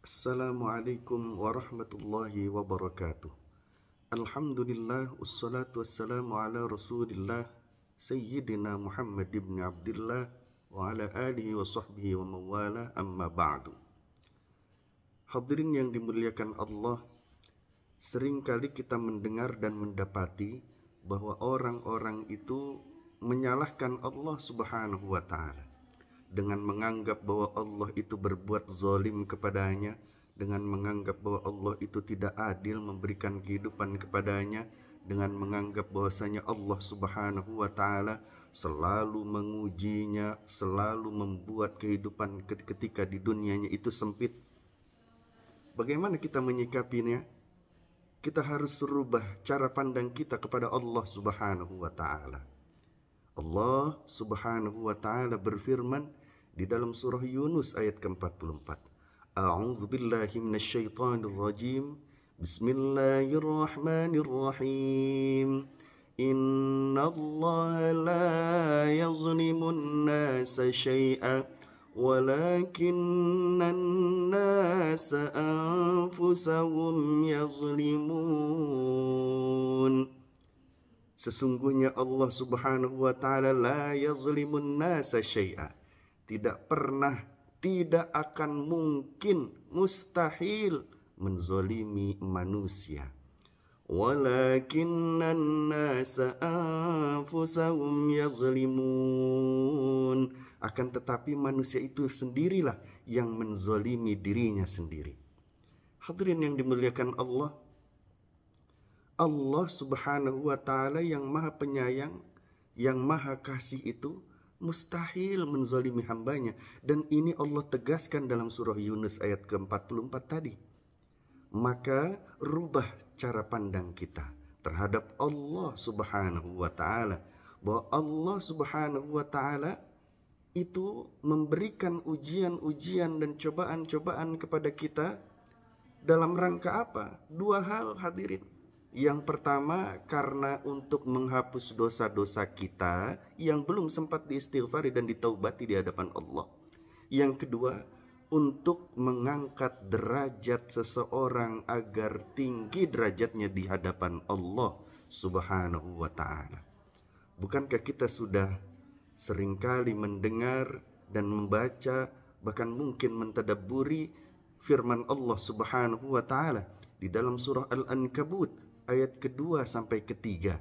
Assalamualaikum warahmatullahi wabarakatuh. Alhamdulillah, wassalatu wassalamu ala rasulillah Sayyidina Muhammad ibn Abdullah wa ala alihi wa sahbihi wa mawala, amma ba'du. Hadirin yang dimuliakan Allah, seringkali kita mendengar dan mendapati bahwa orang-orang itu menyalahkan Allah subhanahu wa ta'ala dengan menganggap bahwa Allah itu berbuat zalim kepadanya, dengan menganggap bahwa Allah itu tidak adil memberikan kehidupan kepadanya, dengan menganggap bahwasanya Allah subhanahu wa ta'ala selalu mengujinya, selalu membuat kehidupan ketika di dunianya itu sempit. Bagaimana kita menyikapinya? Kita harus rubah cara pandang kita kepada Allah subhanahu wa ta'ala. Allah subhanahu wa ta'ala berfirman di dalam surah Yunus ayat ke-44. A'udzu billahi minasyaitonir rajim. Bismillahirrahmanirrahim. Innallaha la yazlimun nasa syai'a walakinnan nasa anfusahum yazlimun. Sesungguhnya Allah subhanahu wa ta'ala la yazlimun nasa syai'a, tidak pernah, tidak akan mungkin, mustahil menzolimi manusia. Walakinnan nasa anfusahum yazlimun. Akan tetapi manusia itu sendirilah yang menzolimi dirinya sendiri. Hadirin yang dimuliakan Allah, Allah subhanahu wa ta'ala yang maha penyayang, yang maha kasih itu mustahil menzalimi hambanya. Dan ini Allah tegaskan dalam surah Yunus ayat ke-44 tadi. Maka rubah cara pandang kita terhadap Allah subhanahu wa ta'ala, bahwa Allah subhanahu wa ta'ala itu memberikan ujian-ujian dan cobaan-cobaan kepada kita dalam rangka apa? Dua hal, hadirin. Yang pertama, karena untuk menghapus dosa-dosa kita yang belum sempat diistighfari dan ditaubati di hadapan Allah. Yang kedua, untuk mengangkat derajat seseorang agar tinggi derajatnya di hadapan Allah subhanahu wa ta'ala. Bukankah kita sudah seringkali mendengar dan membaca, bahkan mungkin mentadabburi firman Allah subhanahu wa ta'ala di dalam surah Al-Ankabut ayat kedua sampai ketiga.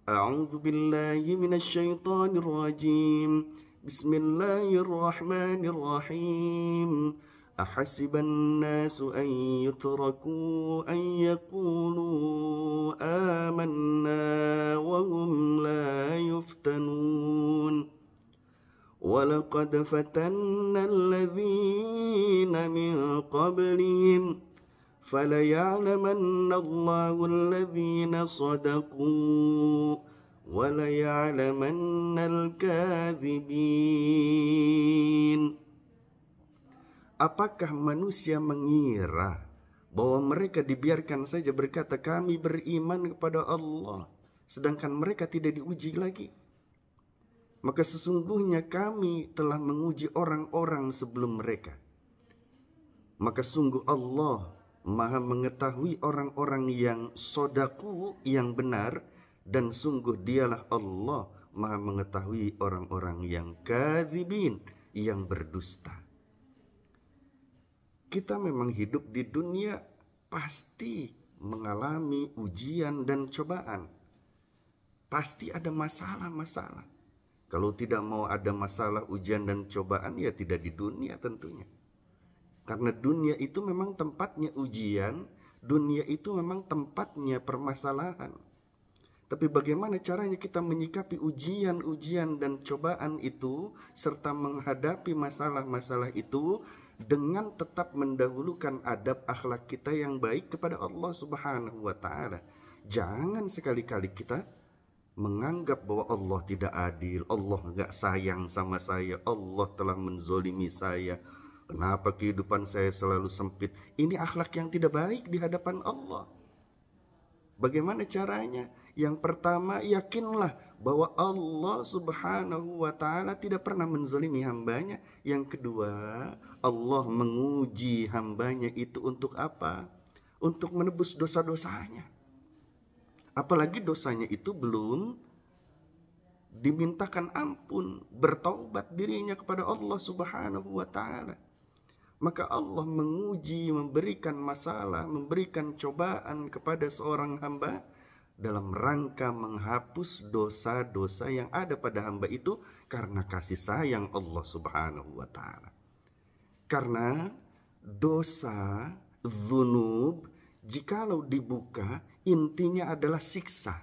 A'udzu billahi minasyaitonir rajim. Bismillahirrahmanirrahim. Ahasiban nasu an yutraku an yaqulu amanna wa hum la yuftanun. Walaqad fatanna alladhina min qablihim فَلَيَعْلَمَنَّ اللَّهُ الَّذِينَ صَدَقُوا وَلَيَعْلَمَنَّ الْكَاذِبِينَ. Apakah manusia mengira bahwa mereka dibiarkan saja berkata kami beriman kepada Allah, sedangkan mereka tidak diuji lagi? Maka sesungguhnya kami telah menguji orang-orang sebelum mereka. Maka sungguh Allah maha mengetahui orang-orang yang sodaku, yang benar, dan sungguh dialah Allah maha mengetahui orang-orang yang kadzibin, yang berdusta. Kita memang hidup di dunia pasti mengalami ujian dan cobaan. Pasti ada masalah-masalah. Kalau tidak mau ada masalah, ujian, dan cobaan, ya tidak di dunia tentunya. Karena dunia itu memang tempatnya ujian, dunia itu memang tempatnya permasalahan. Tapi bagaimana caranya kita menyikapi ujian-ujian dan cobaan itu, serta menghadapi masalah-masalah itu dengan tetap mendahulukan adab akhlak kita yang baik kepada Allah subhanahu wa ta'ala. Jangan sekali-kali kita menganggap bahwa Allah tidak adil, Allah nggak sayang sama saya, Allah telah menzolimi saya. Kenapa kehidupan saya selalu sempit? Ini akhlak yang tidak baik di hadapan Allah. Bagaimana caranya? Yang pertama, yakinlah bahwa Allah Subhanahu wa ta'ala tidak pernah menzalimi hambanya. Yang kedua, Allah menguji hambanya itu untuk apa? Untuk menebus dosa-dosanya. Apalagi dosanya itu belum dimintakan ampun, bertaubat dirinya kepada Allah Subhanahu wa ta'ala. Maka Allah menguji, memberikan masalah, memberikan cobaan kepada seorang hamba dalam rangka menghapus dosa-dosa yang ada pada hamba itu karena kasih sayang Allah Subhanahu wa ta'ala. Karena dosa, dzunub, jikalau dibuka, intinya adalah siksa.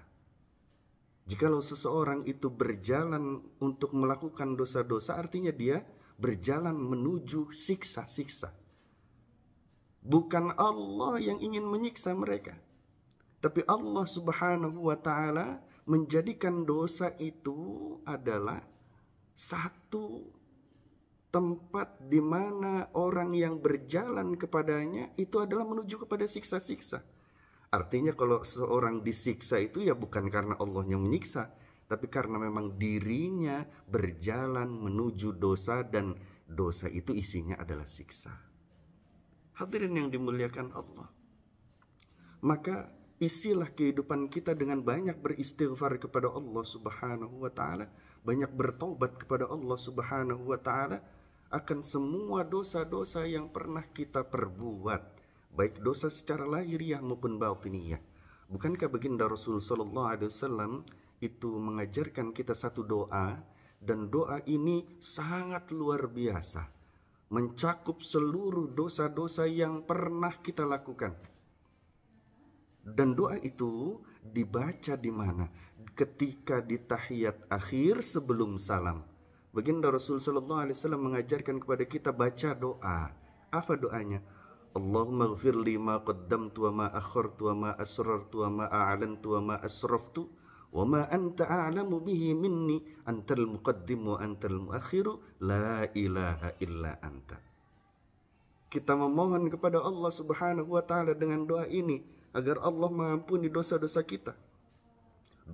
Jikalau seseorang itu berjalan untuk melakukan dosa-dosa, artinya dia berjalan menuju siksa-siksa. Bukan Allah yang ingin menyiksa mereka, tapi Allah Subhanahu wa ta'ala menjadikan dosa itu adalah satu tempat di mana orang yang berjalan kepadanya itu adalah menuju kepada siksa-siksa. Artinya kalau seorang disiksa itu ya bukan karena Allah yang menyiksa, tapi karena memang dirinya berjalan menuju dosa dan dosa itu isinya adalah siksa. Hadirin yang dimuliakan Allah. Maka isilah kehidupan kita dengan banyak beristighfar kepada Allah Subhanahu wa ta'ala, banyak bertaubat kepada Allah Subhanahu wa ta'ala akan semua dosa-dosa yang pernah kita perbuat, baik dosa secara lahiriah maupun batiniyah. Bukankah baginda Rasul sallallahu alaihi wasallam itu mengajarkan kita satu doa, dan doa ini sangat luar biasa, mencakup seluruh dosa-dosa yang pernah kita lakukan. Dan doa itu dibaca di mana? Ketika di tahiyat akhir sebelum salam. Baginda Rasul sallallahu alaihi wasallam mengajarkan kepada kita baca doa. Apa doanya? Allahumma ghfirli ma qaddamtu wa ma akhartu wa ma asrartu wa ma a'lantu wa ma asraftu wa ma anta a'lamu bihi minni antal muqaddim wa antal muakhiru la ilaha illa anta. Kita memohon kepada Allah Subhanahu wa ta'ala dengan doa ini agar Allah mengampuni dosa-dosa kita.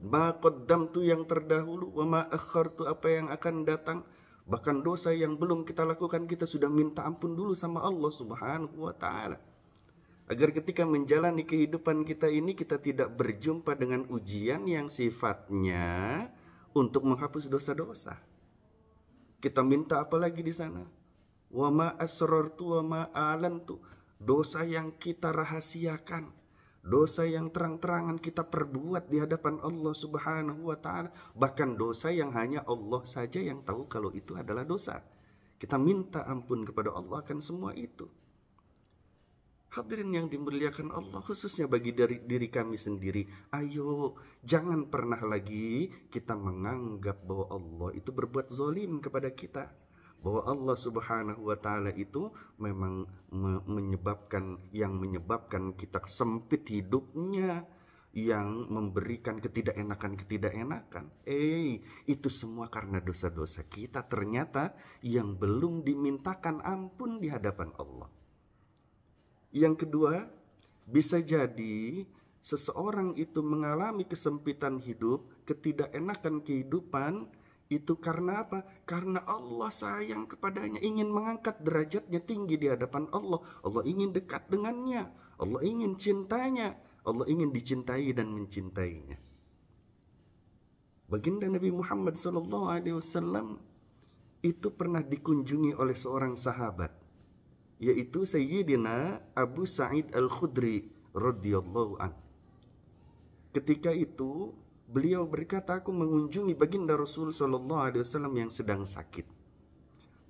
Ma qaddamtu yang terdahulu, wa ma akhartu apa yang akan datang. Bahkan dosa yang belum kita lakukan kita sudah minta ampun dulu sama Allah Subhanahu wa ta'ala. Agar ketika menjalani kehidupan kita ini kita tidak berjumpa dengan ujian yang sifatnya untuk menghapus dosa-dosa. Kita minta apa lagi di sana? Wa ma asrartu wa ma a'lantu. Dosa yang kita rahasiakan, dosa yang terang-terangan kita perbuat di hadapan Allah Subhanahu wa ta'ala. Bahkan dosa yang hanya Allah saja yang tahu kalau itu adalah dosa. Kita minta ampun kepada Allah akan semua itu. Hadirin yang dimuliakan Allah, khususnya bagi diri kami sendiri, ayo jangan pernah lagi kita menganggap bahwa Allah itu berbuat zalim kepada kita. Bahwa Allah Subhanahu wa ta'ala itu memang menyebabkan kita sempit hidupnya, yang memberikan ketidakenakan. Itu semua karena dosa-dosa kita ternyata yang belum dimintakan ampun di hadapan Allah. Yang kedua, bisa jadi seseorang itu mengalami kesempitan hidup, ketidakenakan kehidupan, itu karena apa? Karena Allah sayang kepadanya, ingin mengangkat derajatnya tinggi di hadapan Allah. Allah ingin dekat dengannya, Allah ingin cintanya, Allah ingin dicintai dan mencintainya. Baginda Nabi Muhammad SAW itu pernah dikunjungi oleh seorang sahabat, yaitu Sayyidina Abu Sa'id Al-Khudri radhiyallahu an. Ketika itu beliau berkata, aku mengunjungi baginda Rasul SAW yang sedang sakit.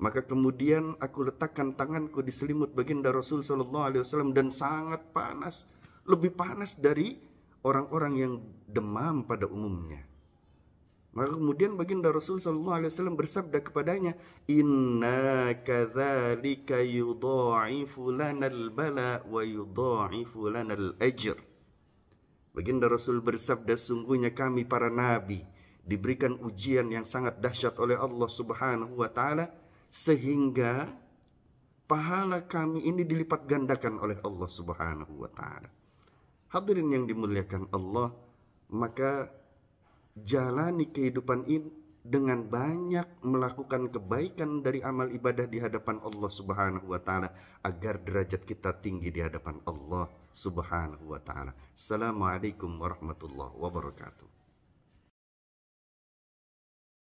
Maka kemudian aku letakkan tanganku di selimut baginda Rasul SAW dan sangat panas, lebih panas dari orang-orang yang demam pada umumnya. Maka kemudian baginda Rasul SAW bersabda kepadanya, inna kadzalika yudha'ifu lanal bala wa yudha'ifu lanal ajr. Baginda Rasul bersabda, sungguhnya kami para nabi diberikan ujian yang sangat dahsyat oleh Allah Subhanahu wa ta'ala, sehingga pahala kami ini dilipat gandakan oleh Allah Subhanahu wa ta'ala. Hadirin yang dimuliakan Allah, Maka jalani kehidupan ini dengan banyak melakukan kebaikan dari amal ibadah di hadapan Allah Subhanahu wa taala agar derajat kita tinggi di hadapan Allah Subhanahu wa taala. Assalamualaikum warahmatullahi wabarakatuh.